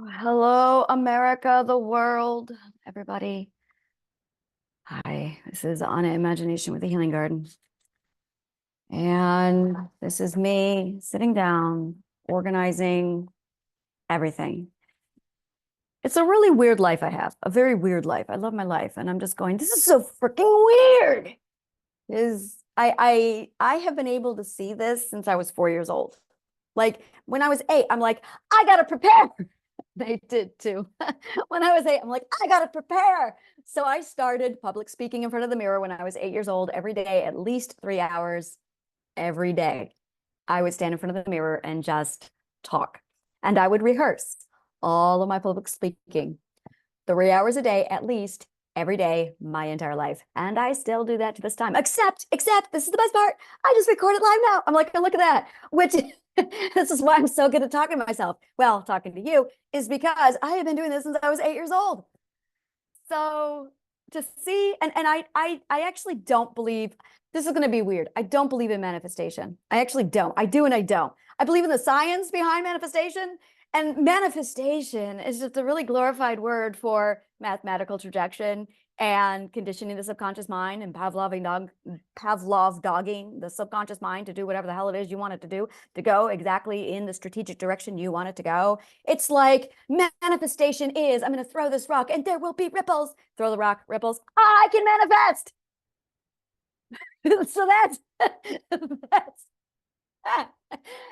Hello, America, the world, everybody. Hi, this is Anna Imagination with the Healing Garden. And this is me sitting down, organizing everything. It's a really weird life I have, a very weird life. I love my life. And I'm just going, this is so freaking weird. I have been able to see this since I was 4 years old. Like when I was 8, I'm like, I gotta prepare. They did too. When I was 8, I'm like, I gotta prepare. So I started public speaking in front of the mirror when I was 8 years old, every day, at least 3 hours every day. I would stand in front of the mirror and just talk. And I would rehearse all of my public speaking, 3 hours a day, at least every day, my entire life. And I still do that to this time, except this is the best part. I just record it live now. I'm like, oh, look at that, which this is why I'm so good at talking to myself. Well, talking to you is because I have been doing this since I was 8 years old. So to see, and I actually don't believe, this is going to be weird. I don't believe in manifestation. I actually don't. I do and I don't. I believe in the science behind manifestation. And manifestation is just a really glorified word for mathematical projection and conditioning the subconscious mind and Pavlov dogging the subconscious mind to do whatever the hell it is you want it to do, to go exactly in the strategic direction you want it to go. It's like manifestation is, I'm going to throw this rock and there will be ripples. Throw the rock, ripples. I can manifest. So that's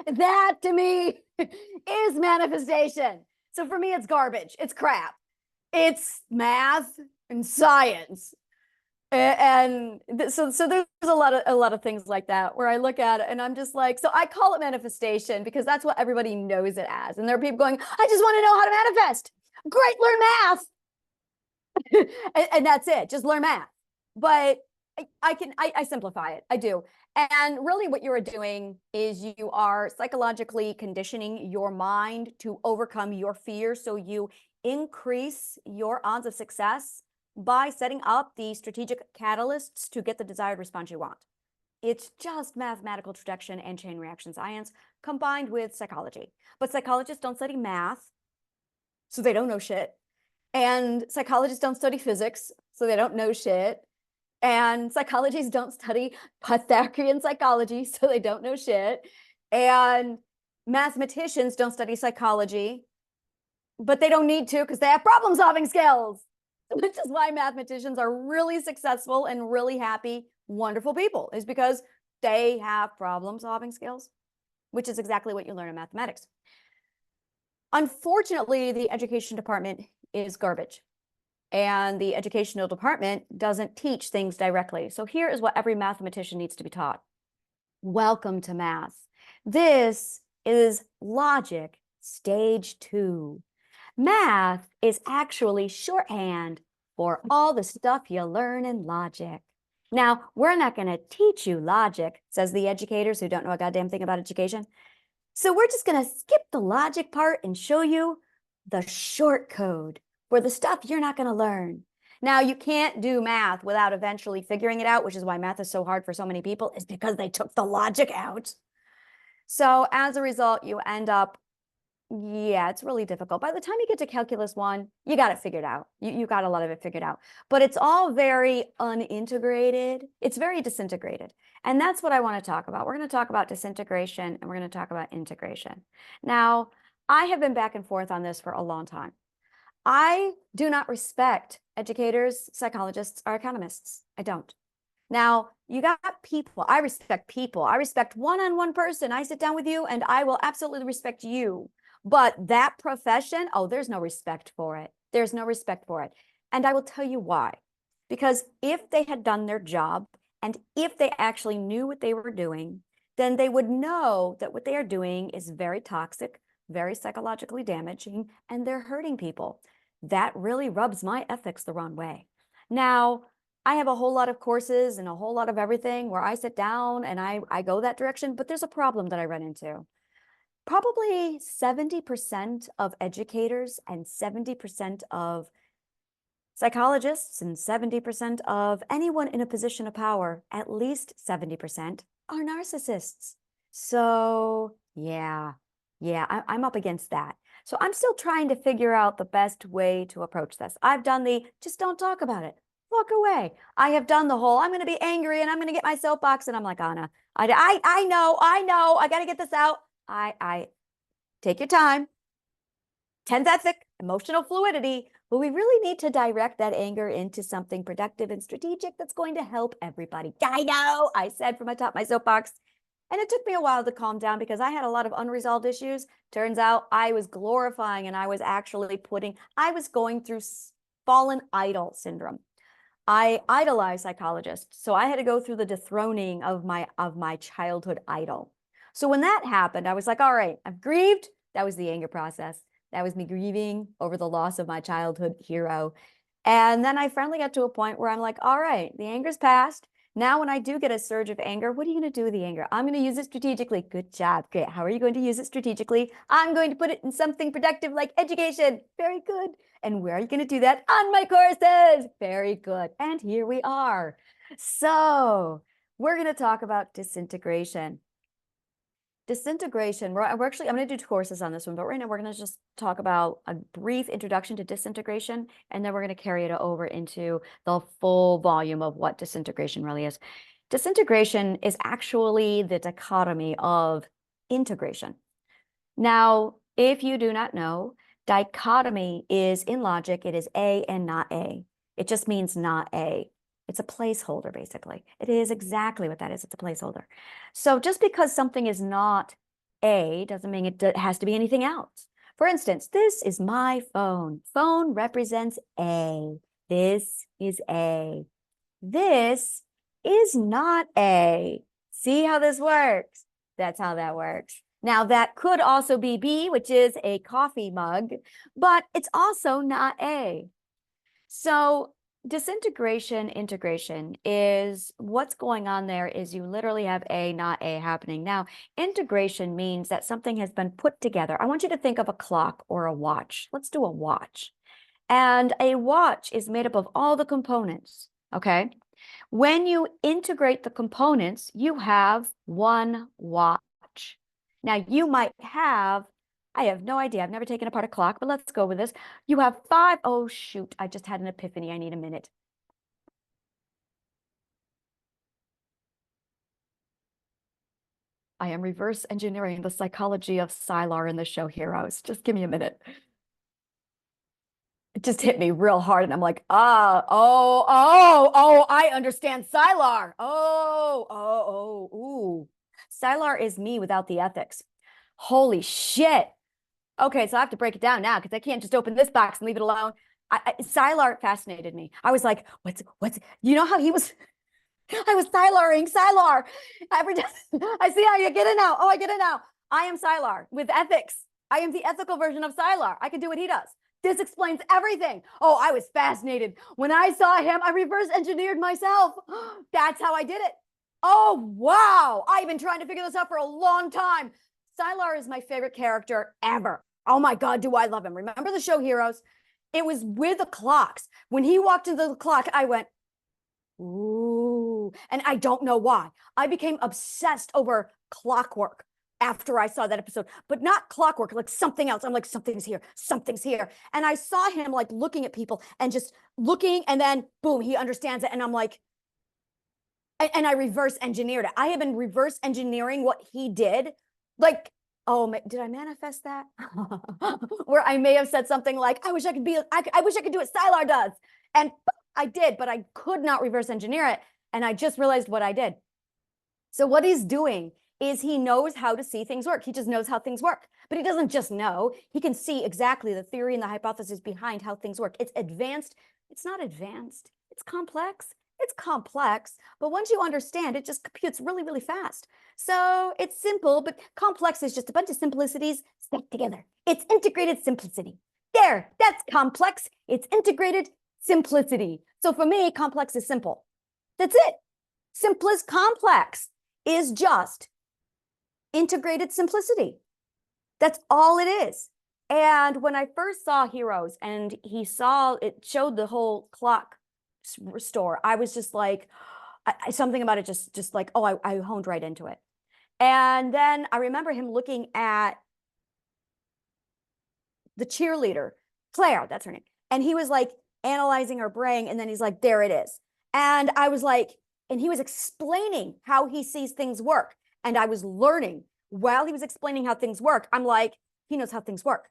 that to me is manifestation. So for me, it's garbage. It's crap. It's math and science. And so there's a lot of things like that where I look at it and I'm just like, so I call it manifestation because that's what everybody knows it as. And there are people going, I just want to know how to manifest. Great, learn math. And that's it. Just learn math. But I simplify it. I do. And really what you're doing is you are psychologically conditioning your mind to overcome your fear. So you increase your odds of success by setting up the strategic catalysts to get the desired response you want. It's just mathematical projection and chain reaction science combined with psychology. But psychologists don't study math, so they don't know shit. And psychologists don't study physics, so they don't know shit. And psychologists don't study Pythagorean psychology, so they don't know shit. And mathematicians don't study psychology, but they don't need to because they have problem solving skills, which is why mathematicians are really successful and really happy, wonderful people, is because they have problem solving skills, which is exactly what you learn in mathematics. Unfortunately, the education department is garbage. And the educational department doesn't teach things directly. So here is what every mathematician needs to be taught. Welcome to math. This is logic stage 2. Math is actually shorthand for all the stuff you learn in logic. Now, we're not going to teach you logic, says the educators who don't know a goddamn thing about education. So we're just going to skip the logic part and show you the short code for the stuff you're not going to learn. Now, you can't do math without eventually figuring it out, which is why math is so hard for so many people, is because they took the logic out. So as a result, you end up, yeah, it's really difficult. By the time you get to calculus 1, you got it figured out. You got a lot of it figured out. But it's all very unintegrated. It's very disintegrated. And that's what I want to talk about. We're going to talk about disintegration and we're going to talk about integration. Now, I have been back and forth on this for a long time. I do not respect educators, psychologists, or economists. I don't. Now, you got people. I respect people. I respect one-on-one person. I sit down with you and I will absolutely respect you. But that profession, oh, there's no respect for it. There's no respect for it. And I will tell you why. Because if they had done their job and if they actually knew what they were doing, then they would know that what they are doing is very toxic, very psychologically damaging, and they're hurting people. That really rubs my ethics the wrong way. Now, I have a whole lot of courses and a whole lot of everything where I sit down and I go that direction, but there's a problem that I run into. Probably 70% of educators and 70% of psychologists and 70% of anyone in a position of power, at least 70%, are narcissists. So, yeah. Yeah, I'm up against that. So I'm still trying to figure out the best way to approach this. I've done the just don't talk about it. Walk away. I have done the whole I'm going to be angry and I'm going to get my soapbox and I'm like, Anna, I know, I got to get this out. I take your time. 10th ethic, emotional fluidity. But we really need to direct that anger into something productive and strategic that's going to help everybody. I know, I said from atop my soapbox. And it took me a while to calm down because I had a lot of unresolved issues. Turns out I was glorifying and I was actually I was going through fallen idol syndrome. I idolize psychologists. So I had to go through the dethroning of my childhood idol. So when that happened, I was like, all right, I've grieved. That was the anger process. That was me grieving over the loss of my childhood hero. And then I finally got to a point where I'm like, all right, the anger's passed. Now, when I do get a surge of anger, what are you going to do with the anger? I'm going to use it strategically. Good job. Great. How are you going to use it strategically? I'm going to put it in something productive like education. Very good. And where are you going to do that? On my courses. Very good. And here we are. So we're going to talk about disintegration. Disintegration, I'm going to do 2 courses on this one, but right now we're going to just talk about a brief introduction to disintegration, and then we're going to carry it over into the full volume of what disintegration really is. Disintegration is actually the dichotomy of integration. Now, if you do not know, dichotomy is in logic, it is A and not A. It just means not A. It's a placeholder, basically. It is exactly what that is. It's a placeholder. So just because something is not A doesn't mean it has to be anything else. For instance, this is my phone. Phone represents A. This is A. This is not A. See how this works? That's how that works. Now, that could also be B, which is a coffee mug, but it's also not A. So disintegration, integration is what's going on there is you literally have A, not A happening. Now, integration means that something has been put together. I want you to think of a clock or a watch. Let's do a watch. And a watch is made up of all the components, okay? When you integrate the components, you have one watch. Now, you might have, I have no idea. I've never taken apart a clock, but let's go with this. You have 5. Oh, shoot. I just had an epiphany. I need a minute. I am reverse engineering the psychology of Sylar in the show Heroes. Just give me a minute. It just hit me real hard. And I'm like, I understand Sylar. Ooh. Sylar is me without the ethics. Holy shit. Okay, so I have to break it down now because I can't just open this box and leave it alone. Sylar fascinated me. I was like, what's, you know how he was, I was Sylaring Sylar. Every time I see how you get it now. Oh, I get it now. I am Sylar with ethics. I am the ethical version of Sylar. I can do what he does. This explains everything. Oh, I was fascinated. When I saw him, I reverse engineered myself. That's how I did it. Oh, wow. I've been trying to figure this out for a long time. Sylar is my favorite character ever. Oh my God, do I love him. Remember the show Heroes? It was with the clocks. When he walked into the clock, I went, ooh. And I don't know why. I became obsessed over clockwork after I saw that episode, but not clockwork, like something else. I'm like, something's here, something's here. And I saw him like looking at people and just looking, and then boom, he understands it. And I'm like, and I reverse engineered it. I have been reverse engineering what he did. Like, oh, did I manifest that? Where I may have said something like, I wish I could do what Sylar does. And I did, but I could not reverse engineer it. And I just realized what I did. So what he's doing is he knows how to see things work. He just knows how things work. But he doesn't just know. He can see exactly the theory and the hypothesis behind how things work. It's advanced. It's not advanced. It's complex. It's complex. But once you understand, it just computes really, really fast. So it's simple, but complex is just a bunch of simplicities stacked together. It's integrated simplicity. There, that's complex. It's integrated simplicity. So for me, complex is simple. That's it. Simplest complex is just integrated simplicity. That's all it is. And when I first saw Heroes and it showed the whole clock store, I was just like, something about it just like, oh, I honed right into it. And then I remember him looking at the cheerleader, Claire, that's her name. And he was like analyzing her brain. And then he's like, there it is. And I was like, and he was explaining how he sees things work. And I was learning while he was explaining how things work. I'm like, he knows how things work.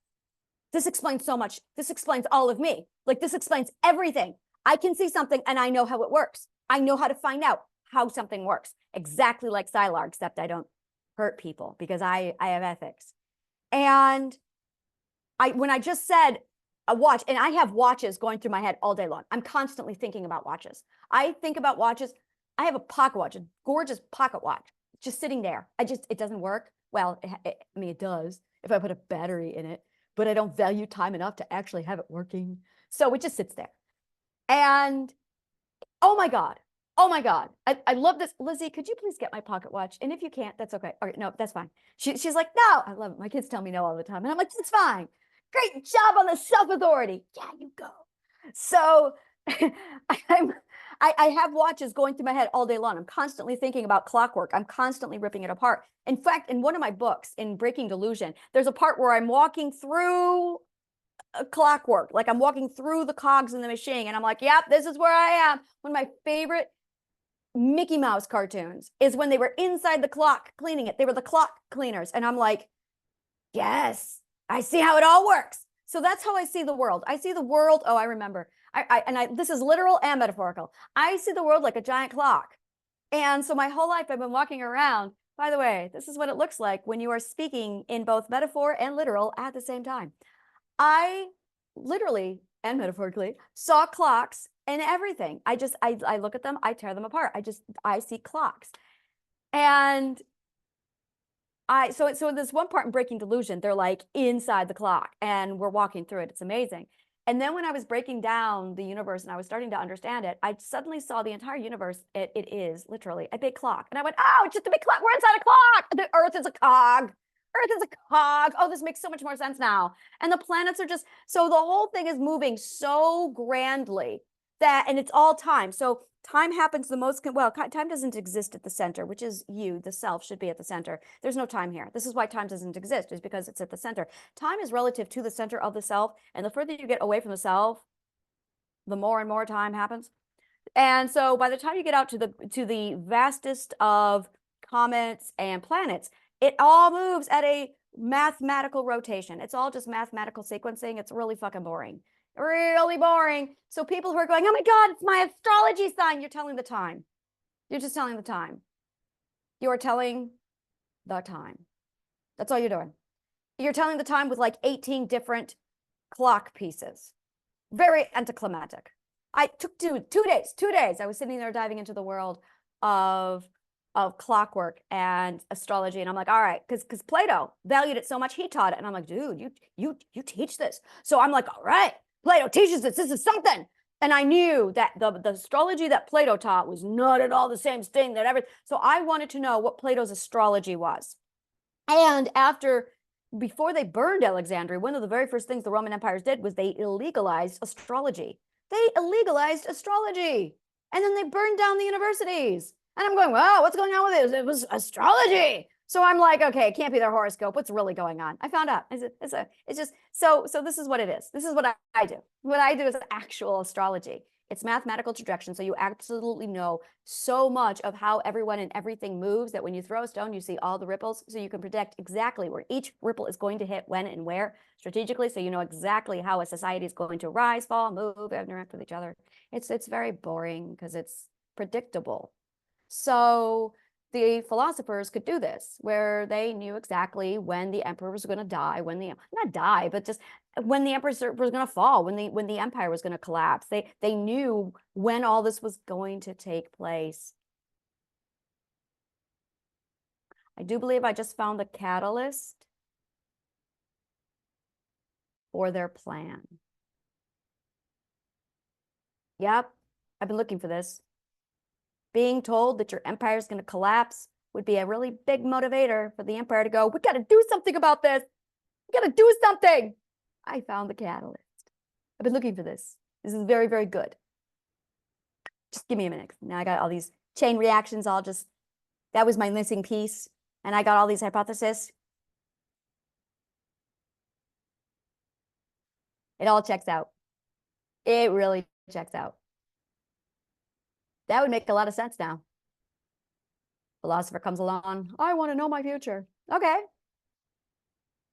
This explains so much. This explains all of me. Like, this explains everything. I can see something and I know how it works. I know how to find out how something works. Exactly like Sylar, except I don't hurt people because I have ethics. And when I just said a watch, and I have watches going through my head all day long. I'm constantly thinking about watches. I think about watches. I have a pocket watch, a gorgeous pocket watch, just sitting there. It doesn't work. Well, I mean, it does if I put a battery in it, but I don't value time enough to actually have it working. So it just sits there. And oh my God. Oh my God. I love this. Lizzie, could you please get my pocket watch? And if you can't, that's okay. All right, no, that's fine. She's like, no, I love it. My kids tell me no all the time. And I'm like, it's fine. Great job on the self-authority. Yeah, you go. So I have watches going through my head all day long. I'm constantly thinking about clockwork. I'm constantly ripping it apart. In fact, in one of my books, in Breaking Delusion, there's a part where I'm walking through a clockwork. Like I'm walking through the cogs in the machine. And I'm like, yep, this is where I am. One of my favorite Mickey Mouse cartoons is when they were inside the clock cleaning it. They were the clock cleaners. And I'm like, yes, I see how it all works. So that's how I see the world. I see the world. Oh, I remember. This is literal and metaphorical. I see the world like a giant clock. And so my whole life I've been walking around. By the way, this is what it looks like when you are speaking in both metaphor and literal at the same time. I literally and metaphorically saw clocks and everything. I look at them, I tear them apart. I see clocks. And so there's one part in Breaking Delusion, they're like inside the clock and we're walking through it. It's amazing. And then when I was breaking down the universe and I was starting to understand it, I suddenly saw the entire universe. It is literally a big clock. And I went, oh, it's just a big clock. We're inside a clock. The earth is a cog. Earth is a cog. Oh, this makes so much more sense now. And the planets are just, so the whole thing is moving so grandly and it's all time. So time happens the most, well, time doesn't exist at the center, which is you, the self should be at the center. There's no time here. This is why time doesn't exist, is because it's at the center. Time is relative to the center of the self. And the further you get away from the self, the more and more time happens. And so by the time you get out to the vastest of comets and planets, it all moves at a mathematical rotation. It's all just mathematical sequencing. It's really fucking boring. Really boring. So people who are going, oh my God, it's my astrology sign. You're telling the time. You're just telling the time. You are telling the time. That's all you're doing. You're telling the time with like 18 different clock pieces. Very anticlimactic. I took two days. I was sitting there diving into the world of clockwork and astrology. And I'm like, all right, because Plato valued it so much, he taught it. And I'm like, dude, you teach this. So I'm like, all right, Plato teaches this. This is something. And I knew that the astrology that Plato taught was not at all the same thing that ever. So I wanted to know what Plato's astrology was. And before they burned Alexandria, one of the very first things the Roman empires did was they illegalized astrology. They illegalized astrology. And then they burned down the universities. And I'm going, wow, what's going on with this? It was astrology. So I'm like, okay, it can't be their horoscope. What's really going on? I found out. It's just, so this is what it is. This is what I do. What I do is actual astrology. It's mathematical projection. So you absolutely know so much of how everyone and everything moves that when you throw a stone, you see all the ripples. So you can predict exactly where each ripple is going to hit, when and where strategically. So you know exactly how a society is going to rise, fall, move, interact with each other. It's very boring because it's predictable. So the philosophers could do this, where they knew exactly when the emperor was going to die, not die, but just when the emperor was going to fall, when the empire was going to collapse. They knew when all this was going to take place. I do believe I just found the catalyst for their plan. Yep, I've been looking for this. Being told that your empire is going to collapse would be a really big motivator for the empire to go, we got to do something about this. We got to do something. I found the catalyst. I've been looking for this. This is very, very good. Just give me a minute. Now I got all these chain reactions. That was my missing piece. And I got all these hypotheses. It all checks out. It really checks out. That would make a lot of sense now. Philosopher comes along. I want to know my future. Okay.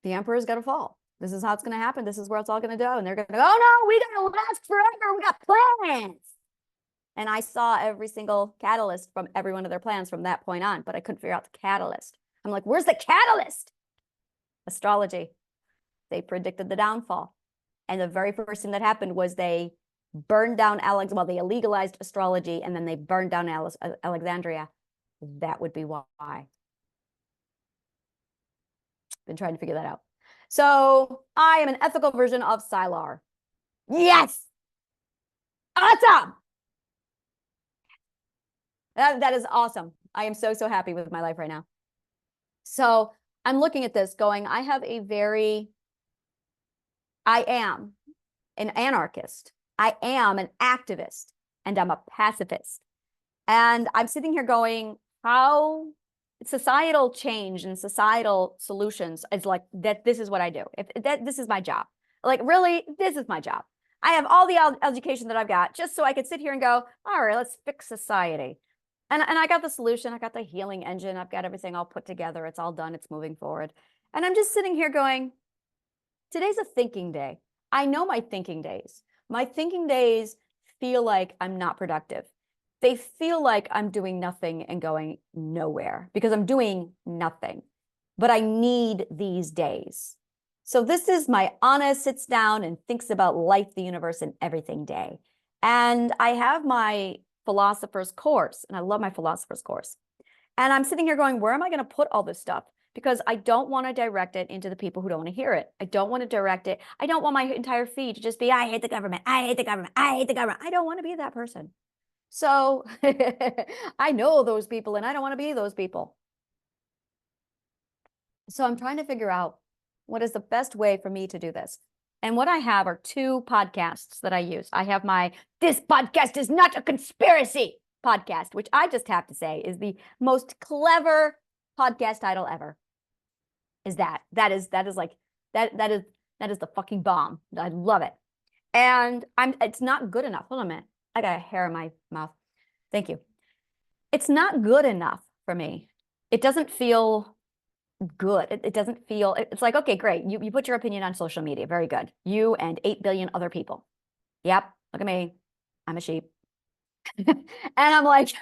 The emperor's got to fall. This is how it's going to happen. This is where it's all going to go. And they're going to go, oh no, we got to last forever. We got plans. And I saw every single catalyst from every one of their plans from that point on, but I couldn't figure out the catalyst. I'm like, where's the catalyst? Astrology. They predicted the downfall. And the very first thing that happened was they burned down well, they illegalized astrology, and then they burned down Alexandria. That would be why. Been trying to figure that out. So I am an ethical version of Sylar. Yes. Awesome. That is awesome. I am so happy with my life right now. So I'm looking at this going, I am an anarchist. I am an activist, and I'm a pacifist. And I'm sitting here going, how societal change and societal solutions is like that. This is what I do. This is my job. Like, really, this is my job. I have all the education that I've got just so I could sit here and go, all right, let's fix society. And I got the solution. I got the healing engine. I've got everything all put together. It's all done. It's moving forward. And I'm just sitting here going, today's a thinking day. I know my thinking days. My thinking days feel like I'm not productive. They feel like I'm doing nothing and going nowhere because I'm doing nothing. But I need these days. So this is my Anna sits down and thinks about life, the universe, and everything day. And I have my philosopher's course, and I love my philosopher's course. And I'm sitting here going, where am I going to put all this stuff? Because I don't want to direct it into the people who don't want to hear it. I don't want to direct it. I don't want my entire feed to just be, I hate the government. I hate the government. I hate the government. I don't want to be that person. So I know those people, and I don't want to be those people. So I'm trying to figure out what is the best way for me to do this. And what I have are two podcasts that I use. I have my This Podcast Is Not a Conspiracy podcast, which I just have to say is the most clever podcast title ever. That is the fucking bomb. I love it. And it's not good enough. Hold on a minute. I got a hair in my mouth. Thank you. It's not good enough for me. It doesn't feel good. It doesn't feel, it's like, okay, great. You put your opinion on social media. Very good. You and 8 billion other people. Yep. Look at me. I'm a sheep. And I'm like,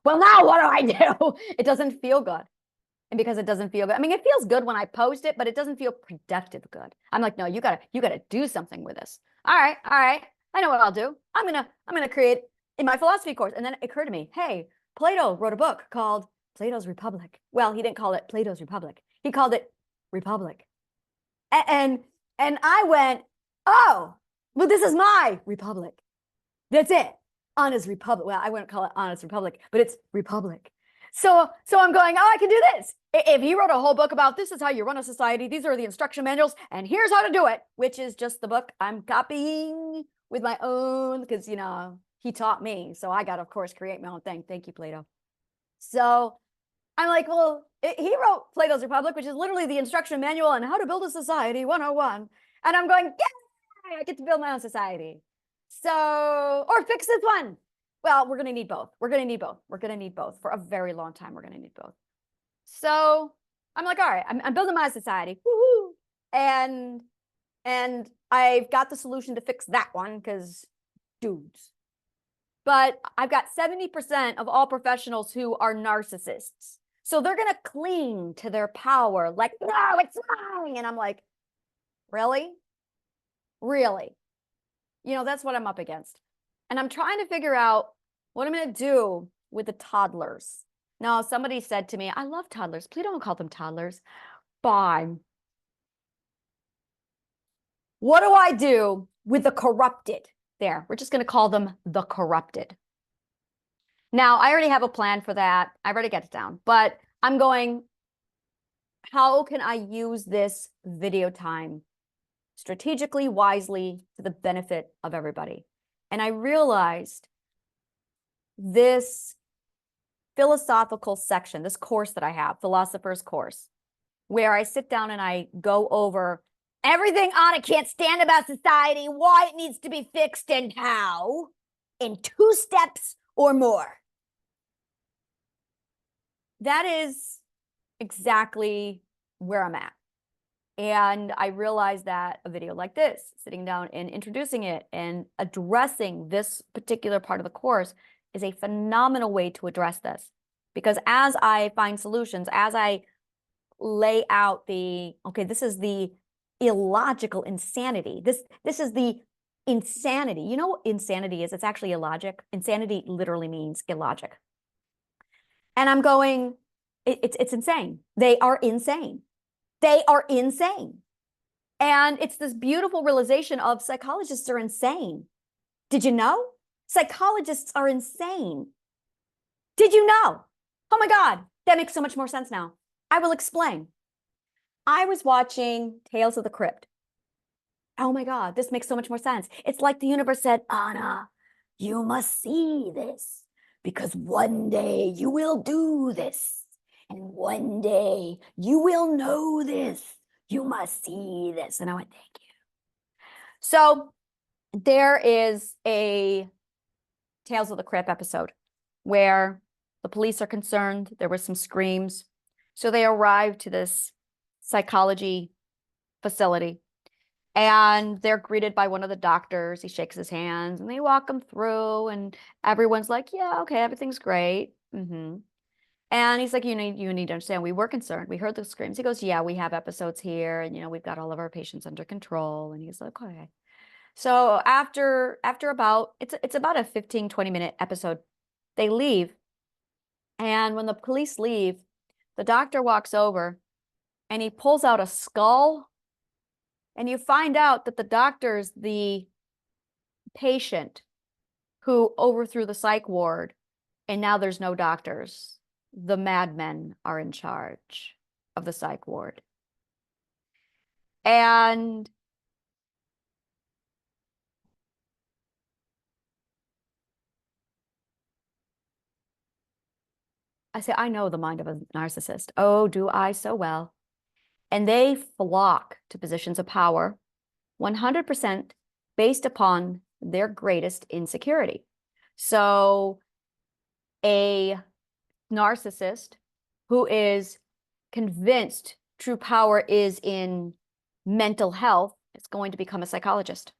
well, now what do I do? It doesn't feel good. And because it doesn't feel good, I mean, it feels good when I post it, but it doesn't feel productive good. I'm like, no, you gotta do something with this. All right. I know what I'll do. I'm gonna create in my philosophy course. And then it occurred to me, hey, Plato wrote a book called Plato's Republic. Well, he didn't call it Plato's Republic. He called it Republic. And I went, oh, well, this is my Republic. That's it. Anna's Republic. Well, I wouldn't call it Anna's Republic, but it's Republic. So I'm going, oh, I can do this. If he wrote a whole book about this is how you run a society, these are the instruction manuals, and here's how to do it, which is just the book I'm copying with my own, because, you know, he taught me. So I got to, of course, create my own thing. Thank you, Plato. So I'm like, well, he wrote Plato's Republic, which is literally the instruction manual on how to build a society 101. And I'm going, yeah, I get to build my own society. So, or fix this one. Well, we're going to need both. We're going to need both. We're going to need both for a very long time. We're going to need both. So I'm like, all right, I'm building my society. Woo-hoo. And I've got the solution to fix that one because dudes. But I've got 70% of all professionals who are narcissists. So they're going to cling to their power like, no, it's mine. And I'm like, really? Really? You know, that's what I'm up against. And I'm trying to figure out what I'm going to do with the toddlers. Now, somebody said to me, I love toddlers. Please don't call them toddlers. Fine. What do I do with the corrupted? There, we're just going to call them the corrupted. Now, I already have a plan for that. I've already got it down. But I'm going, how can I use this video time strategically, wisely, to the benefit of everybody? And I realized this philosophical section, this course that I have, Philosopher's Course, where I sit down and I go over everything on it can't stand about society, why it needs to be fixed, and how in 2 steps or more. That is exactly where I'm at. And I realized that a video like this, sitting down and introducing it and addressing this particular part of the course, is a phenomenal way to address this. Because as I find solutions, as I lay out okay, this is the illogical insanity. This is the insanity. You know what insanity is? It's actually illogic. Insanity literally means illogic. And I'm going, it's insane. They are insane. They are insane. And it's this beautiful realization of psychologists are insane. Did you know? Psychologists are insane. Did you know? Oh my God, that makes so much more sense now. I will explain. I was watching Tales of the Crypt. Oh my God, this makes so much more sense. It's like the universe said, Anna, you must see this because one day you will do this. And one day you will know this. You must see this. And I went, thank you. So there is a Tales of the Crypt episode where the police are concerned. There were some screams. So they arrive to this psychology facility and they're greeted by one of the doctors. He shakes his hands and they walk him through and everyone's like, yeah, okay, everything's great. And he's like, you need to understand, we were concerned. We heard the screams. He goes, yeah, we have episodes here and, we've got all of our patients under control. And he's like, okay. So after about, it's about a 15, 20-minute episode, they leave. And when the police leave, the doctor walks over and he pulls out a skull. And you find out that the doctor's the patient who overthrew the psych ward. And now there's no doctors. The madmen are in charge of the psych ward. And I say, I know the mind of a narcissist. Oh, do I so well. And they flock to positions of power 100% based upon their greatest insecurity. So a narcissist who is convinced true power is in mental health is going to become a psychologist.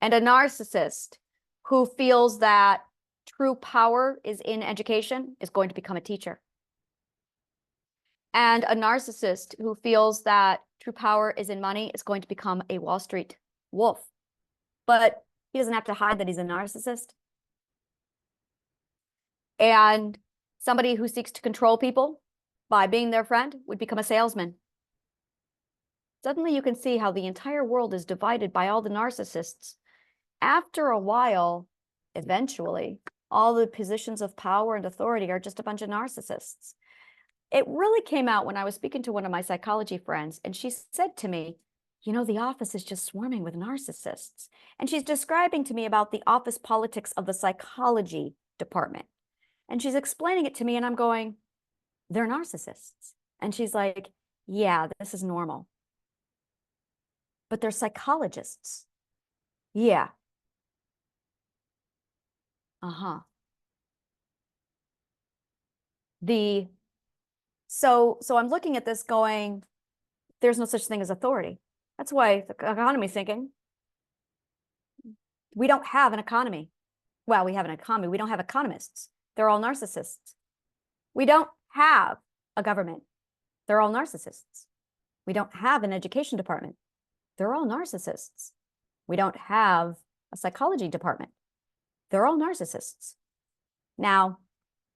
And a narcissist who feels that true power is in education is going to become a teacher. And a narcissist who feels that true power is in money is going to become a Wall Street wolf. But he doesn't have to hide that he's a narcissist. And somebody who seeks to control people by being their friend would become a salesman. Suddenly you can see how the entire world is divided by all the narcissists. After a while, eventually, all the positions of power and authority are just a bunch of narcissists. It really came out when I was speaking to one of my psychology friends, and she said to me, the office is just swarming with narcissists. And she's describing to me about the office politics of the psychology department. And she's explaining it to me, and I'm going, they're narcissists. And she's like, yeah, this is normal. But they're psychologists. Yeah. So I'm looking at this going, there's no such thing as authority. That's why the economy's thinking, we don't have an economy. Well, we have an economy. We don't have economists. They're all narcissists. We don't have a government. They're all narcissists. We don't have an education department. They're all narcissists. We don't have a psychology department. They're all narcissists. Now,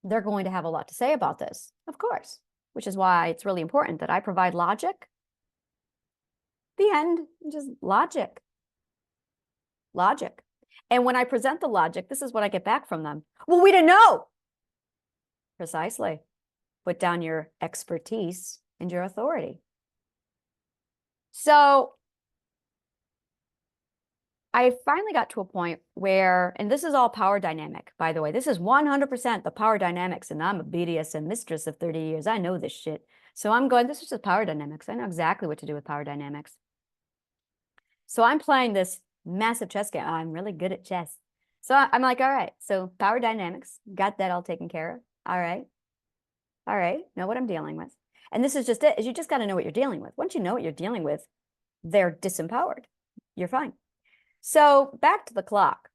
they're going to have a lot to say about this, of course, which is why it's really important that I provide logic. The end, just logic. Logic. And when I present the logic, this is what I get back from them. Well, we didn't know. Precisely. Put down your expertise and your authority. So I finally got to a point where, and this is all power dynamic, by the way, this is 100% the power dynamics, and I'm a BDSM mistress of 30 years. I know this shit. So I'm going, this is just power dynamics. I know exactly what to do with power dynamics. So I'm playing this massive chess game. I'm really good at chess. So I'm like, all right, so power dynamics, got that all taken care of. All right. All right, know what I'm dealing with. And this is just it, is you just got to know what you're dealing with. Once you know what you're dealing with, they're disempowered. You're fine. So back to the clock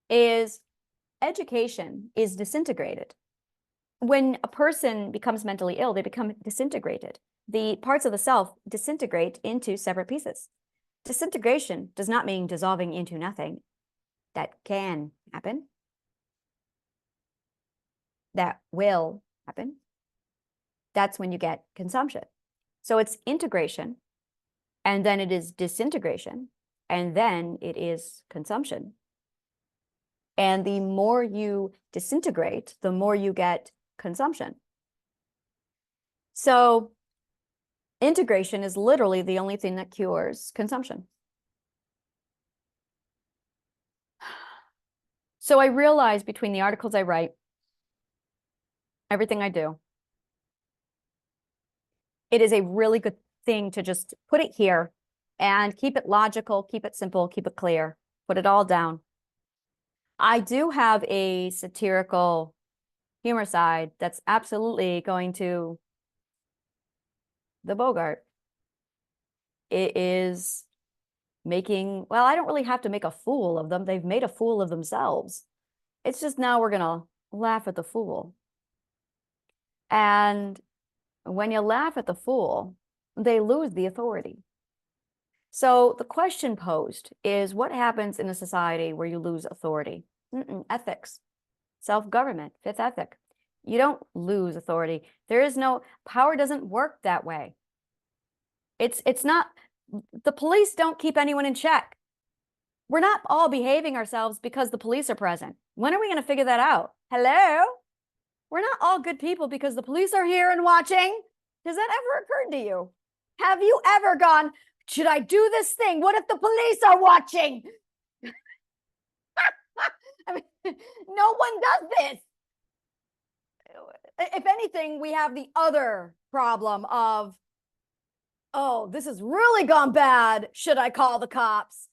is education is disintegrated. When a person becomes mentally ill, they become disintegrated. The parts of the self disintegrate into separate pieces. Disintegration does not mean dissolving into nothing. That can happen. That will happen. That's when you get consumption. So it's integration, and then it is disintegration, and then it is consumption. And the more you disintegrate, the more you get consumption. So integration is literally the only thing that cures consumption. So I realize between the articles I write, everything I do, it is a really good thing to just put it here and keep it logical, keep it simple, keep it clear, put it all down. I do have a satirical humor side that's absolutely going to the Bogart. It is making, well, I don't really have to make a fool of them. They've made a fool of themselves. It's just now we're going to laugh at the fool. And when you laugh at the fool, they lose the authority. So the question posed is, what happens in a society where you lose authority? Ethics, self-government, fifth ethic. You don't lose authority. There is no, power doesn't work that way. It's not, the police don't keep anyone in check. We're not all behaving ourselves because the police are present. When are we going to figure that out? Hello? We're not all good people because the police are here and watching. Has that ever occurred to you? Have you ever gone, should I do this thing? What if the police are watching? I mean, no one does this. If anything, we have the other problem of, oh, this has really gone bad. Should I call the cops?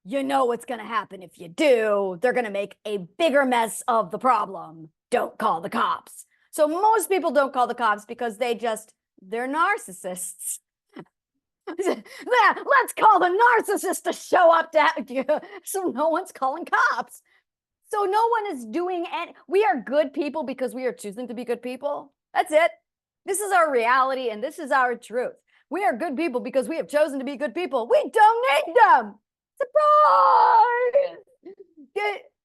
You know what's going to happen if you do. They're going to make a bigger mess of the problem. Don't call the cops. So most people don't call the cops because they're narcissists. Yeah, let's call the narcissist to show up to so no one's calling cops. So no one is doing any, we are good people because we are choosing to be good people. That's it. This is our reality and this is our truth. We are good people because we have chosen to be good people. We don't need them. Surprise!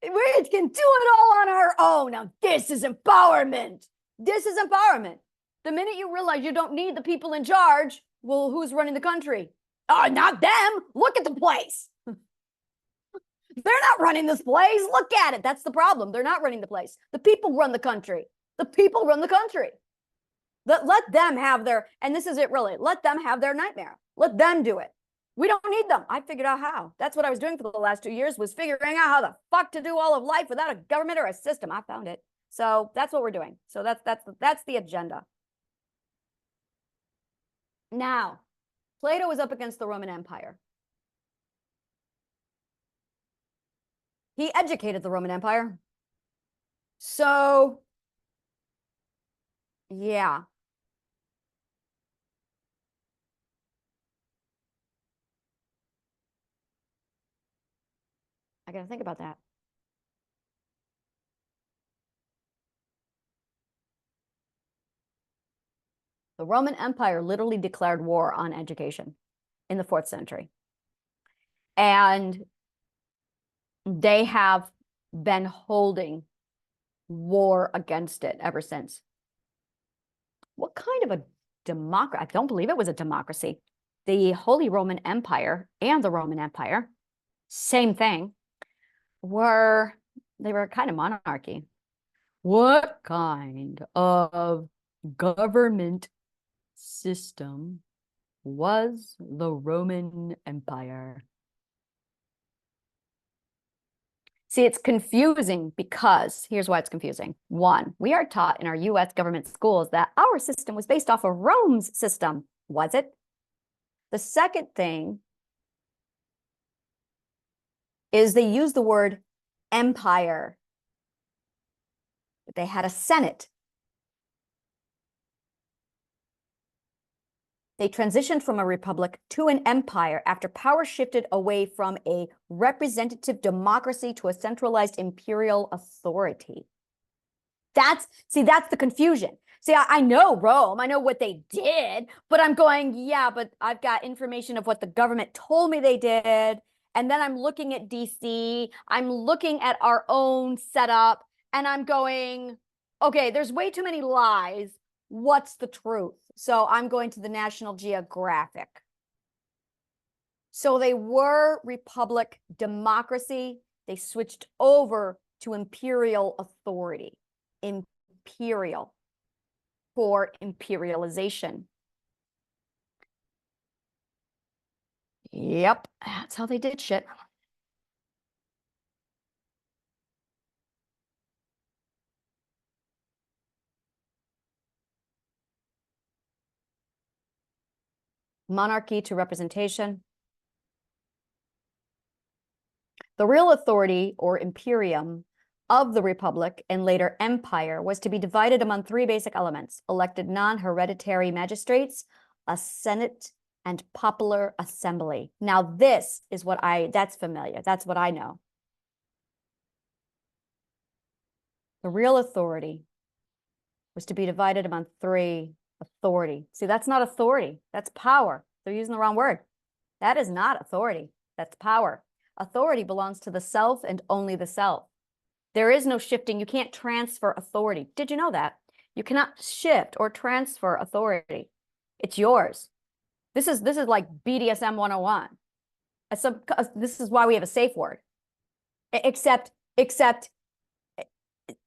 We can do it all on our own. Now this is empowerment. This is empowerment. The minute you realize you don't need the people in charge, well, who's running the country? Oh, not them. Look at the place. They're not running this place. Look at it. That's the problem. They're not running the place. The people run the country. The people run the country. Let them have their, and this is it really, let them have their nightmare. Let them do it. We don't need them. I figured out how. That's what I was doing for the last 2 years, was figuring out how the fuck to do all of life without a government or a system. I found it. So that's what we're doing. So that's the agenda. Now, Plato was up against the Roman Empire. He educated the Roman Empire. So, yeah. I got to think about that. The Roman Empire literally declared war on education in the 4th century. And they have been holding war against it ever since. What kind of a democracy? I don't believe it was a democracy. The Holy Roman Empire and the Roman Empire, same thing, they were kind of monarchy. What kind of government system was the Roman Empire? See, it's confusing because here's why it's confusing. One, we are taught in our US government schools that our system was based off of Rome's system. Was it? The second thing is they use the word empire. They had a Senate. They transitioned from a republic to an empire after power shifted away from a representative democracy to a centralized imperial authority. That's the confusion. See, I know Rome, I know what they did, but I'm going, yeah, but I've got information of what the government told me they did. And then I'm looking at DC, I'm looking at our own setup, and I'm going, okay, there's way too many lies. What's the truth? So I'm going to the National Geographic. So they were republic democracy. They switched over to imperial authority. Imperial for imperialization. Yep, that's how they did shit. Monarchy to representation. The real authority, or imperium, of the republic and later empire was to be divided among three basic elements: elected non-hereditary magistrates, a senate, and popular assembly. Now this is what that's familiar. That's what I know. The real authority was to be divided among three. Authority. See, that's not authority. That's power. They're using the wrong word. That is not authority. That's power. Authority belongs to the self and only the self. There is no shifting. You can't transfer authority. Did you know that? You cannot shift or transfer authority. It's yours. This is like BDSM 101. This is why we have a safe word. Except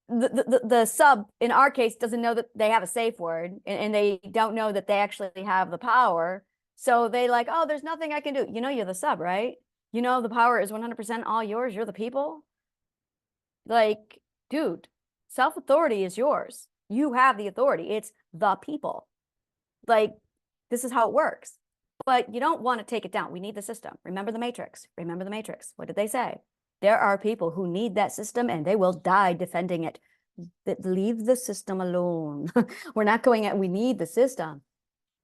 the sub in our case doesn't know that they have a safe word, and they don't know that they actually have the power. So they like, oh, there's nothing I can do. You know, you're the sub, right? You know, the power is 100% all yours. You're the people. Like, dude, self-authority is yours. You have the authority. It's the people. Like, this is how it works. But you don't want to take it down. We need the system. Remember the Matrix. Remember the Matrix. What did they say? There are people who need that system and they will die defending it. Leave the system alone. We're not going at, we need the system.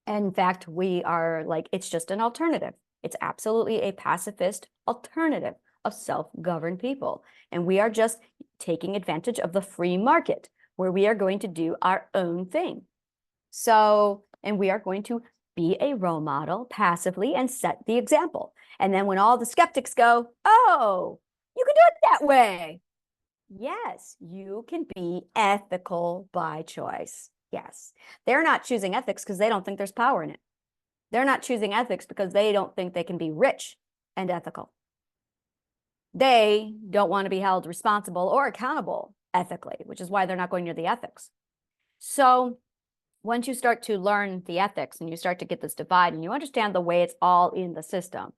And in fact, we are like, it's just an alternative. It's absolutely a pacifist alternative of self-governed people. And we are just taking advantage of the free market where we are going to do our own thing. So, and we are going to be a role model passively and set the example. And then when all the skeptics go, oh, you can do it that way. Yes, you can be ethical by choice. Yes. They're not choosing ethics because they don't think there's power in it. They're not choosing ethics because they don't think they can be rich and ethical. They don't want to be held responsible or accountable ethically, which is why they're not going near the ethics. So once you start to learn the ethics and you start to get this divide and you understand the way it's all in the system,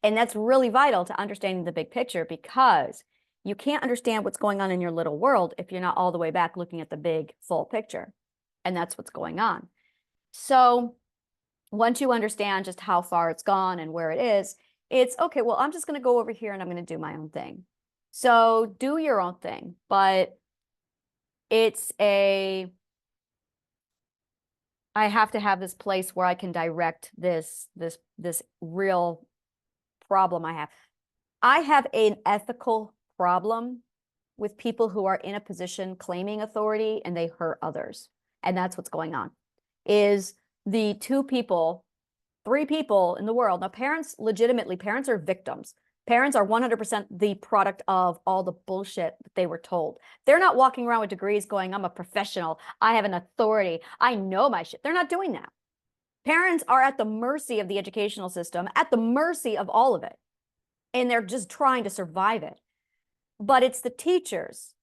and that's really vital to understanding the big picture, because you can't understand what's going on in your little world if you're not all the way back looking at the big full picture. And that's what's going on. So once you understand just how far it's gone and where it is, it's okay, well, I'm just going to go over here and I'm going to do my own thing. So do your own thing, but I have to have this place where I can direct this real problem I have. I have an ethical problem with people who are in a position claiming authority and they hurt others. And that's what's going on. Is the three people in the world. Now, parents are victims. Parents are 100% the product of all the bullshit that they were told. They're not walking around with degrees going, I'm a professional, I have an authority, I know my shit. They're not doing that. Parents are at the mercy of the educational system, at the mercy of all of it. And they're just trying to survive it. But it's the teachers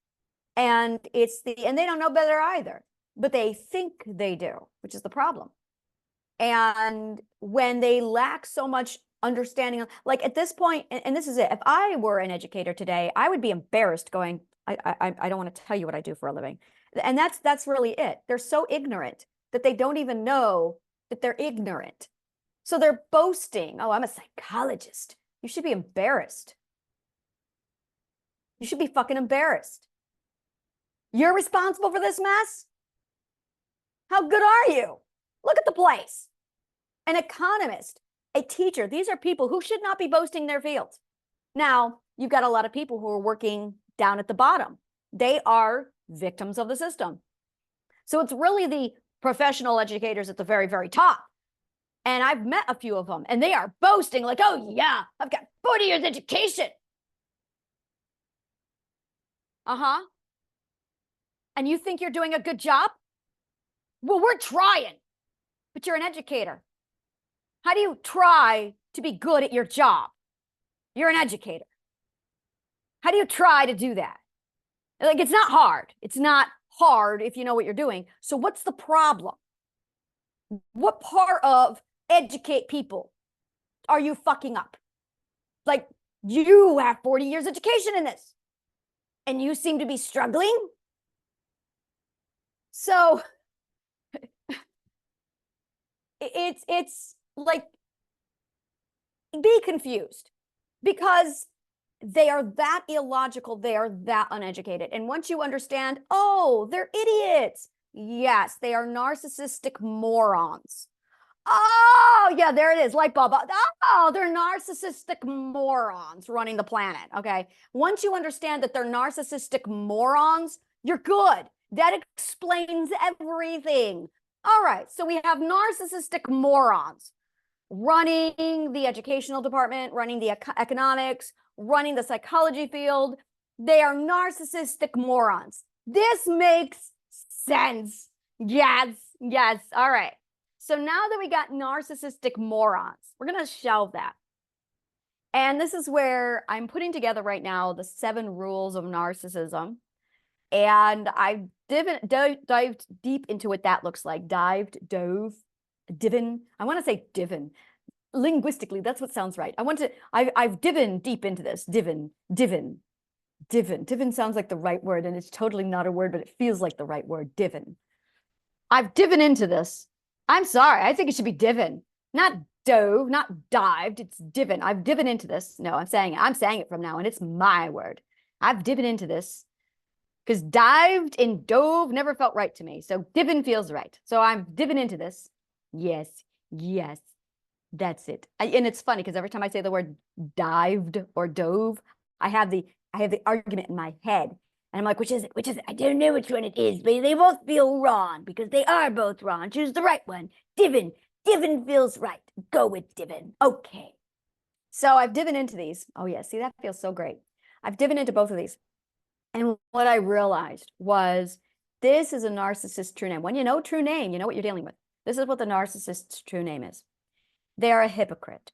and and they don't know better either, but they think they do, which is the problem. And when they lack so much understanding, like at this point, and this is it. If I were an educator today, I would be embarrassed going, I don't want to tell you what I do for a living. And that's really it. They're so ignorant that they don't even know that they're ignorant. So they're boasting, oh, I'm a psychologist. You should be embarrassed. You should be fucking embarrassed. You're responsible for this mess? How good are you? Look at the place. An economist, a teacher, these are people who should not be boasting their fields. Now, you've got a lot of people who are working down at the bottom. They are victims of the system. So it's really the professional educators at the very, very top. And I've met a few of them, and they are boasting like, oh, yeah, I've got 40 years education. Uh-huh. And you think you're doing a good job? Well, we're trying, but you're an educator. How do you try to be good at your job? You're an educator. How do you try to do that? Like, it's not hard. It's not hard if you know what you're doing. So what's the problem? What part of educate people are you fucking up? Like, you have 40 years education in this, and you seem to be struggling. So it's like, be confused, because they are that illogical, they are that uneducated. And once you understand, oh, they're idiots. Yes, they are narcissistic morons. Oh, yeah, there it is, light bulb. Oh, they're narcissistic morons running the planet, okay? Once you understand that they're narcissistic morons, you're good. That explains everything. All right, so we have narcissistic morons running the educational department, running the economics, running the psychology field. They are narcissistic morons. This makes sense. Yes, yes. All right. So now that we got narcissistic morons, we're going to shelve that. And this is where I'm putting together right now the 7 rules of narcissism. And I dived deep into what that looks like. Dove. I want to say divin. Linguistically, that's what sounds right. I've divin deep into this. Divin. Divin sounds like the right word, and it's totally not a word, but it feels like the right word. Divin. I've divin into this. I'm sorry. I think it should be divin, not dove, not dived. It's divin. I've divin into this. No, I'm saying it from now, and it's my word. I've divin into this, because dived and dove never felt right to me. So divin feels right. So I'm divin into this. Yes, that's it. And it's funny because every time I say the word dived or dove, I have the argument in my head. And I'm like, which is it? Which is it? I don't know which one it is, but they both feel wrong because they are both wrong. Choose the right one. Divin. Divin feels right. Go with divin. Okay. So I've divin into these. Oh, yeah. See, that feels so great. I've divin into both of these. And what I realized was this is a narcissist's true name. When you know true name, you know what you're dealing with. This is what the narcissist's true name is. They are a hypocrite.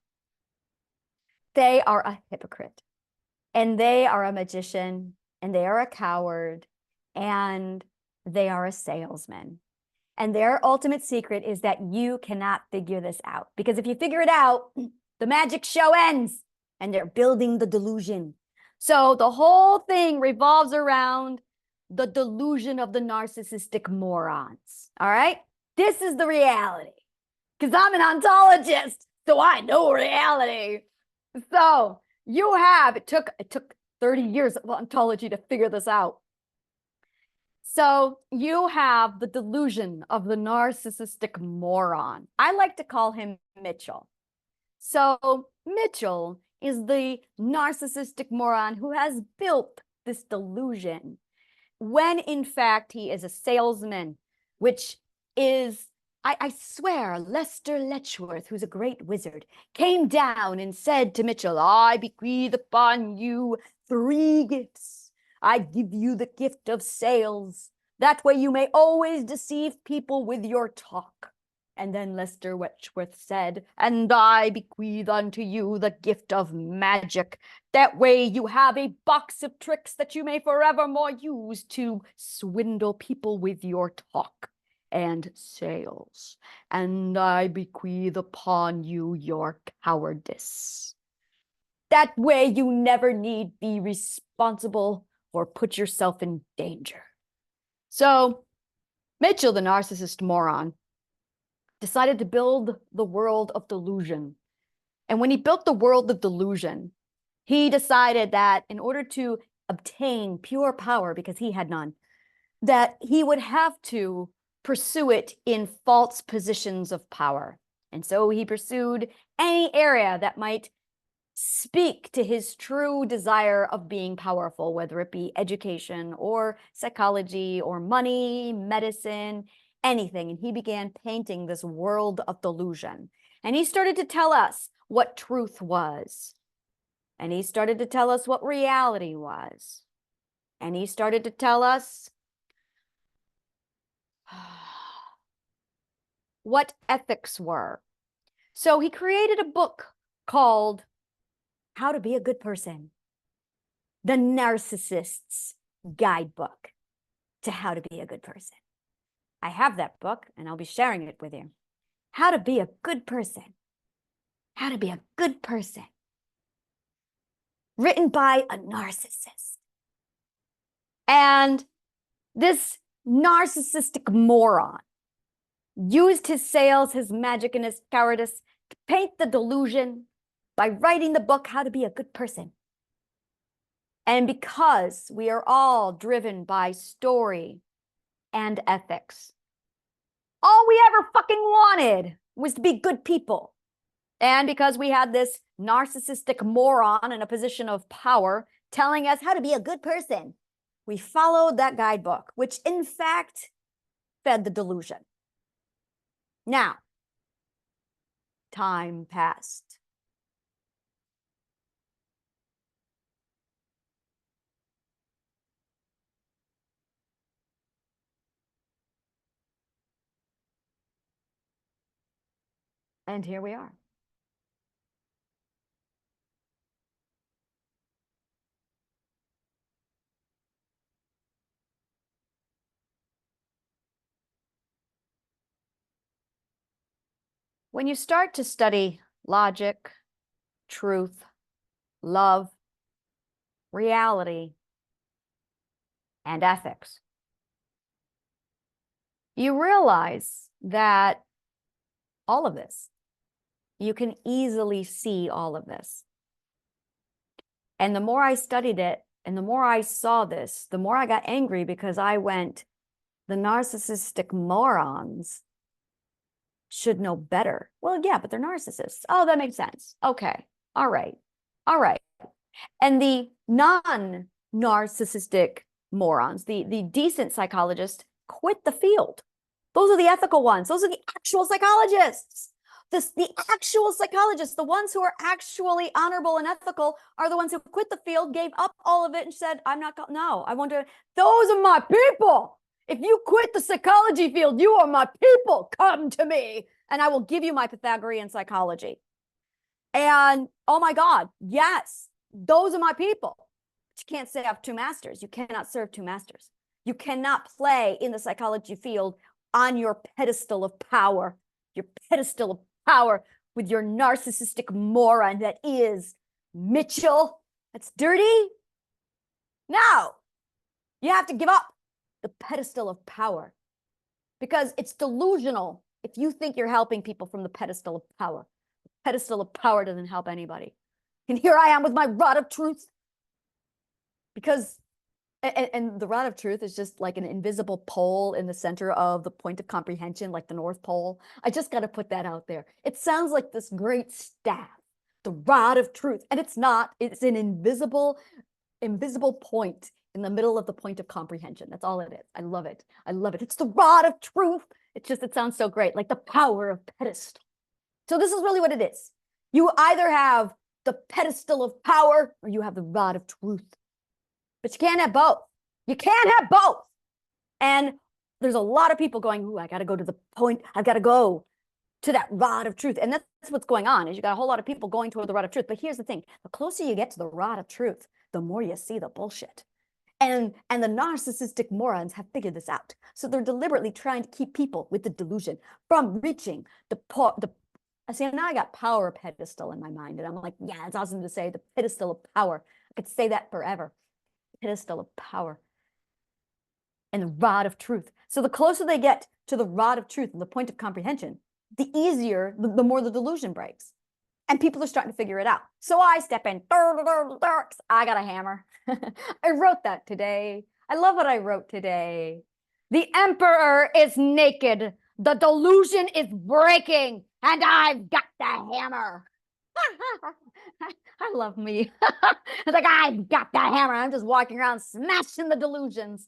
They are a hypocrite. And they are a magician, and they are a coward, and they are a salesman. And their ultimate secret is that you cannot figure this out. Because if you figure it out, the magic show ends, and they're building the delusion. So the whole thing revolves around the delusion of the narcissistic morons. All right? This is the reality. Because I'm an ontologist, so I know reality. So it took 30 years of ontology to figure this out. So you have the delusion of the narcissistic moron. I like to call him Mitchell. So Mitchell is the narcissistic moron who has built this delusion, when in fact he is a salesman, which is, I swear, Lester Letchworth, who's a great wizard, came down and said to Mitchell, I bequeath upon you 3 gifts. I give you the gift of sales. That way you may always deceive people with your talk. And then Lester Letchworth said, and I bequeath unto you the gift of magic. That way you have a box of tricks that you may forevermore use to swindle people with your talk. and sails, and I bequeath upon you your cowardice. That way you never need be responsible or put yourself in danger. So Mitchell, the narcissist moron, decided to build the world of delusion. And when he built the world of delusion, he decided that in order to obtain pure power, because he had none, that he would have to pursue it in false positions of power. And so he pursued any area that might speak to his true desire of being powerful, whether it be education or psychology or money, medicine, anything. And he began painting this world of delusion. And he started to tell us what truth was. And he started to tell us what reality was. And he started to tell us what ethics were. So he created a book called How to Be a Good Person, the Narcissist's Guidebook to How to Be a Good Person. I have that book, and I'll be sharing it with you. How to Be a Good Person. How to Be a Good Person. Written by a narcissist. And this narcissistic moron used his sails, his magic, and his cowardice to paint the delusion by writing the book, How to Be a Good Person. And because we are all driven by story and ethics, all we ever fucking wanted was to be good people. And because we had this narcissistic moron in a position of power telling us how to be a good person, we followed that guidebook, which in fact fed the delusion. Now, time passed. And here we are. When you start to study logic, truth, love, reality, and ethics, you realize that all of this, you can easily see all of this. And the more I studied it, and the more I saw this, the more I got angry, because I went, the narcissistic morons should know better. Well, yeah, but they're narcissists. Oh, that makes sense. Okay. All right. All right. And the non-narcissistic morons, the decent psychologists, quit the field. Those are the ethical ones. Those are the actual psychologists. The actual psychologists, the ones who are actually honorable and ethical, are the ones who quit the field, gave up all of it, and said, I'm not going, no, I want to, those are my people. If you quit the psychology field, you are my people. Come to me, and I will give you my Pythagorean psychology. And oh my God, yes, those are my people. But you can't say I have two masters. You cannot serve two masters. You cannot play in the psychology field on your pedestal of power, with your narcissistic moron that is Mitchell. That's dirty. No, you have to give up the pedestal of power, because it's delusional if you think you're helping people from the pedestal of power. The pedestal of power doesn't help anybody. And here I am with my rod of truth, because and the rod of truth is just like an invisible pole in the center of the point of comprehension, like the North Pole. I just got to put that out there. It sounds like this great staff, the rod of truth, and it's not. It's an invisible point in the middle of the point of comprehension. That's all it is. I love it. I love it. It's the rod of truth. It sounds so great, like the power of pedestal. So this is really what it is. You either have the pedestal of power or you have the rod of truth. But you can't have both. You can't have both. And there's a lot of people going, ooh, I got to go to the point. I've got to go to that rod of truth. And that's what's going on, is you got a whole lot of people going toward the rod of truth. But here's the thing. The closer you get to the rod of truth, the more you see the bullshit. And the narcissistic morons have figured this out. So they're deliberately trying to keep people with the delusion from reaching I see, now I got power pedestal in my mind. And I'm like, yeah, it's awesome to say the pedestal of power. I could say that forever. Pedestal of power. And the rod of truth. So the closer they get to the rod of truth and the point of comprehension, the easier, the more the delusion breaks. And people are starting to figure it out. So I step in. I got a hammer. I wrote that today. I love what I wrote today. The emperor is naked. The delusion is breaking. And I've got the hammer. I love me. It's like, I've got the hammer. I'm just walking around smashing the delusions.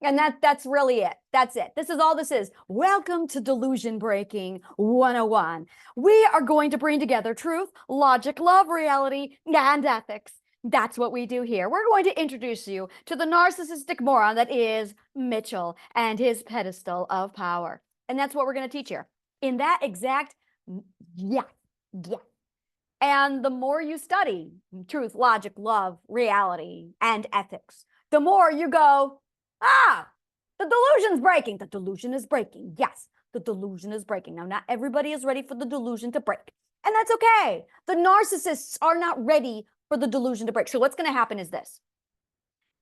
And that's really it. That's it. This is all this is. Welcome to Delusion Breaking 101. We are going to bring together truth, logic, love, reality, and ethics. That's what we do here. We're going to introduce you to the narcissistic moron that is Mitchell and his pedestal of power. And that's what we're going to teach here. In that exact, yeah. And the more you study truth, logic, love, reality, and ethics, the more you go, the delusion's breaking. The delusion is breaking. Yes, the delusion is breaking. Now, not everybody is ready for the delusion to break. And that's okay. The narcissists are not ready for the delusion to break. So what's going to happen is this.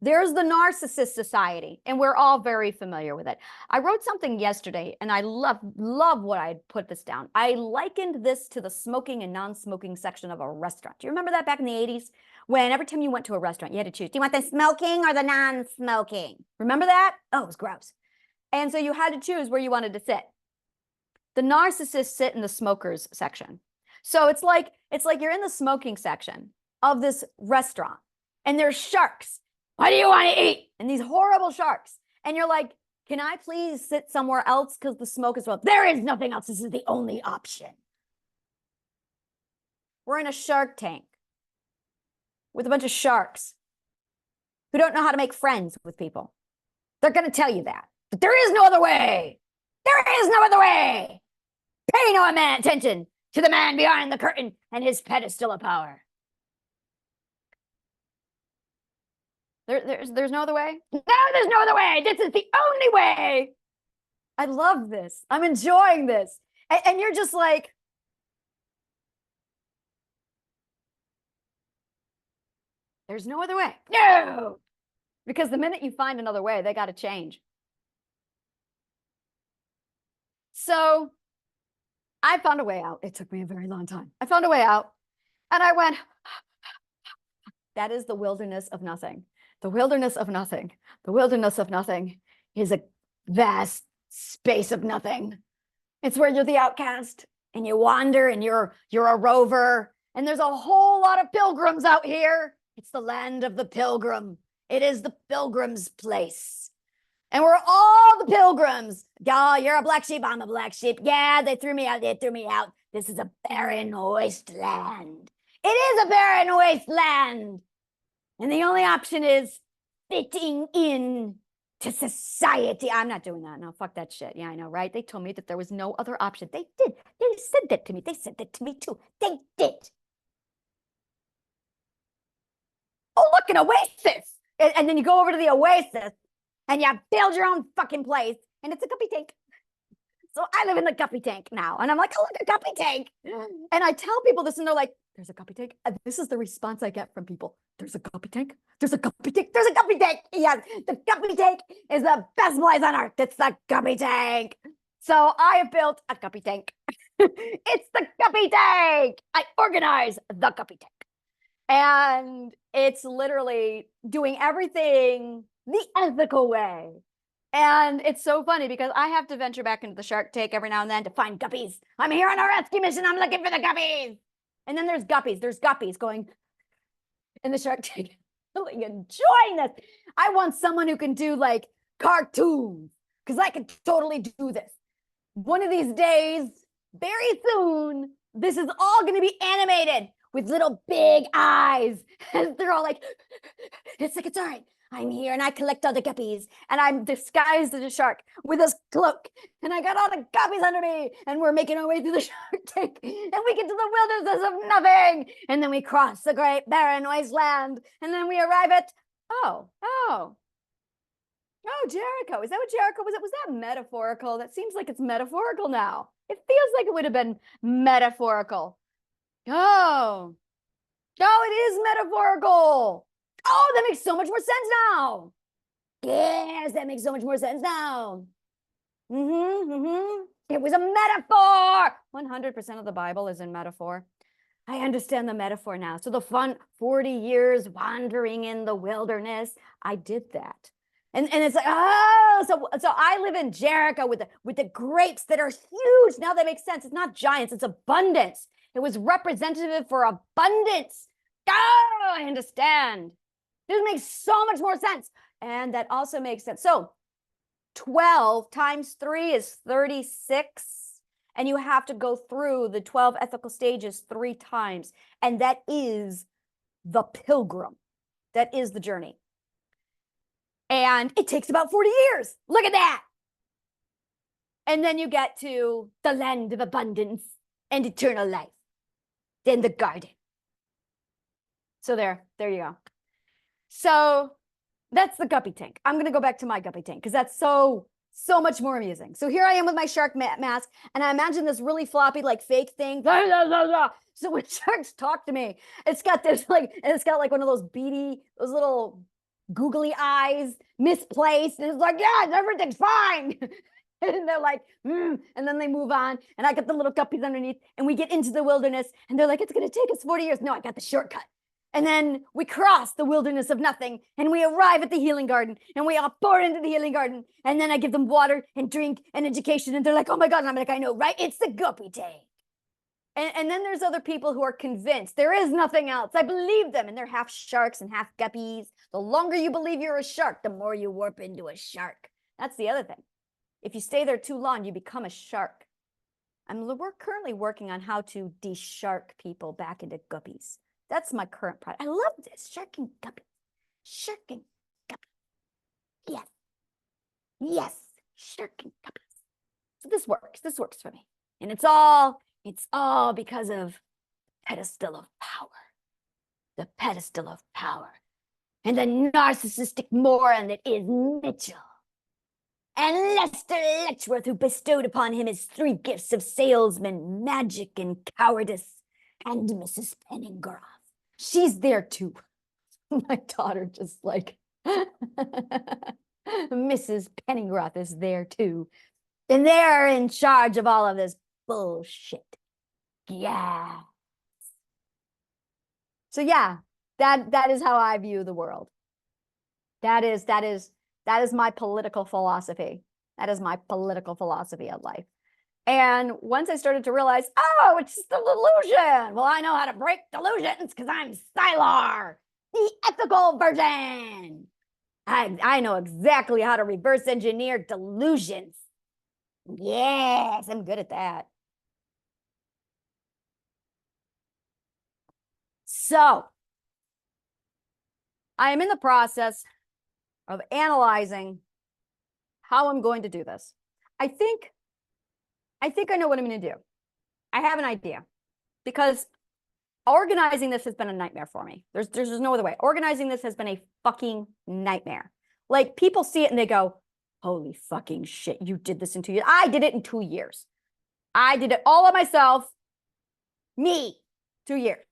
There's the narcissist society, and we're all very familiar with it. I wrote something yesterday, and I love what I put this down. I likened this to the smoking and non-smoking section of a restaurant. Do you remember that back in the 80s? When every time you went to a restaurant, you had to choose, do you want the smoking or the non-smoking? Remember that? Oh, it was gross. And so you had to choose where you wanted to sit. The narcissists sit in the smokers section. So it's like you're in the smoking section of this restaurant, and there's sharks. What do you want to eat? And these horrible sharks. And you're like, can I please sit somewhere else? Because the smoke is well. There is nothing else. This is the only option. We're in a shark tank with a bunch of sharks who don't know how to make friends with people. They're going to tell you that. But there is no other way. There is no other way. Pay no attention to the man behind the curtain and his pedestal of power. There's no other way? No, there's no other way. This is the only way. I love this. I'm enjoying this. And you're just like, there's no other way. No. Because the minute you find another way, they got to change. So I found a way out. It took me a very long time. I found a way out. And I went, that is the wilderness of nothing. The wilderness of nothing. The wilderness of nothing is a vast space of nothing. It's where you're the outcast and you wander and you're a rover. And there's a whole lot of pilgrims out here. It's the land of the pilgrim. It is the pilgrim's place. And we're all the pilgrims. Oh, you're a black sheep. I'm a black sheep. Yeah, they threw me out. They threw me out. This is a barren wasteland. It is a barren wasteland. And the only option is fitting in to society. I'm not doing that. No, fuck that shit. Yeah, I know, right? They told me that there was no other option. They did. They said that to me. They said that to me too. They did. Oh, look, an oasis. And then you go over to the oasis and you build your own fucking place. And it's a guppy tank. So I live in the guppy tank now. And I'm like, oh, look, a guppy tank. And I tell people this and they're like, there's a guppy tank. And this is the response I get from people. There's a guppy tank. There's a guppy tank. There's a guppy tank. Yes, the guppy tank is the best place on earth. It's the guppy tank. So I have built a guppy tank. It's the guppy tank. I organize the guppy tank. And it's literally doing everything the ethical way. And it's so funny because I have to venture back into the shark tank every now and then to find guppies. I'm here on a rescue mission. I'm looking for the guppies. And then there's guppies. There's guppies going in the shark tank. Really enjoying this. I want someone who can do like cartoons because I can totally do this. One of these days, very soon, this is all going to be animated with little big eyes. And they're all like, it's all right. I'm here and I collect all the guppies and I'm disguised as a shark with this cloak and I got all the guppies under me and we're making our way through the shark tank and we get to the wilderness of nothing and then we cross the great barren wasteland and then we arrive at, oh, Oh, Jericho. Is that what Jericho was? Was that metaphorical? That seems like it's metaphorical now. It feels like it would have been metaphorical. Oh, oh, it is metaphorical. Oh, that makes so much more sense now. Yes, that makes so much more sense now. It was a metaphor. 100% of the Bible is in metaphor. I understand the metaphor now. So the fun 40 years wandering in the wilderness, I did that. And it's like, oh, so I live in Jericho with the grapes that are huge. Now that makes sense. It's not giants, it's abundance. It was representative for abundance. Oh, I understand. This makes so much more sense. And that also makes sense. So 12 times 3 is 36. And you have to go through the 12 ethical stages 3 times. And that is the pilgrim. That is the journey. And it takes about 40 years. Look at that. And then you get to the land of abundance and eternal life. Then the garden. So there you go. So that's the guppy tank. I'm going to go back to my guppy tank because that's so much more amusing. So here I am with my shark mask, and I imagine this really floppy, like fake thing. So when sharks talk to me, it's got this like, and it's got like one of those beady, those little googly eyes, misplaced. And it's like, yeah, everything's fine. And they're like, and then they move on. And I got the little guppies underneath, and we get into the wilderness, and they're like, it's going to take us 40 years. No, I got the shortcut. And then we cross the wilderness of nothing, and we arrive at the healing garden, and we all pour into the healing garden. And then I give them water and drink and education, and they're like, oh my God. And I'm like, I know, right? It's the guppy tank. And then there's other people who are convinced there is nothing else. I believe them, and they're half sharks and half guppies. The longer you believe you're a shark, the more you warp into a shark. That's the other thing. If you stay there too long, you become a shark. We're currently working on how to de-shark people back into guppies. That's my current product. I love this. Sharking guppy. Sharking guppy. Yes. Yes. Sharking guppies. So this works. This works for me. And it's all because of pedestal of power. The pedestal of power. And the narcissistic moron that is Mitchell. And Lester Letchworth, who bestowed upon him his 3 gifts of salesman, magic, and cowardice. And Mrs. Penningroth. She's there too. My daughter just like, Mrs. Penningroth is there too. And they're in charge of all of this bullshit. Yeah. So yeah, that is how I view the world. That is my political philosophy. That is my political philosophy of life. And once I started to realize, oh, it's just the delusion. Well, I know how to break delusions because I'm Sylar, the ethical version. I know exactly how to reverse engineer delusions. Yes, I'm good at that. So I am in the process of analyzing how I'm going to do this. I think I know what I'm going to do. I have an idea because organizing this has been a nightmare for me. There's no other way. Organizing this has been a fucking nightmare. Like people see it and they go, holy fucking shit, you did this in 2 years. I did it in 2 years. I did it all of myself. Me, 2 years.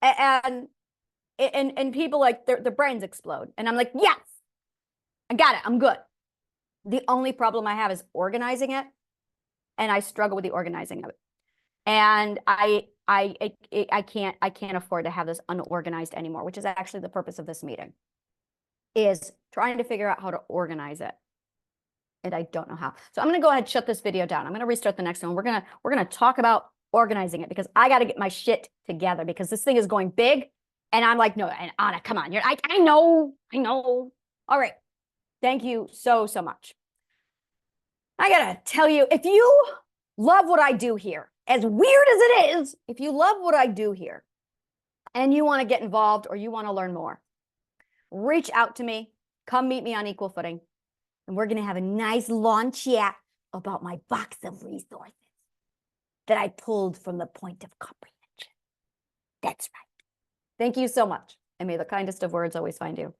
And people like their brains explode. And I'm like, yes, I got it. I'm good. The only problem I have is organizing it. And I struggle with the organizing of it. And I can't afford to have this unorganized anymore, which is actually the purpose of this meeting, is trying to figure out how to organize it. And I don't know how. So I'm going to go ahead and shut this video down. I'm going to restart the next one. We're going to talk about organizing it because I got to get my shit together because this thing is going big. And I'm like, no, and Anna, come on. I know. All right. Thank you so much. I gotta tell you, if you love what I do here, as weird as it is, if you love what I do here and you want to get involved or you want to learn more, reach out to me, come meet me on equal footing, and we're going to have a nice long chat about my box of resources that I pulled from the point of comprehension. That's right. Thank you so much, and may the kindest of words always find you.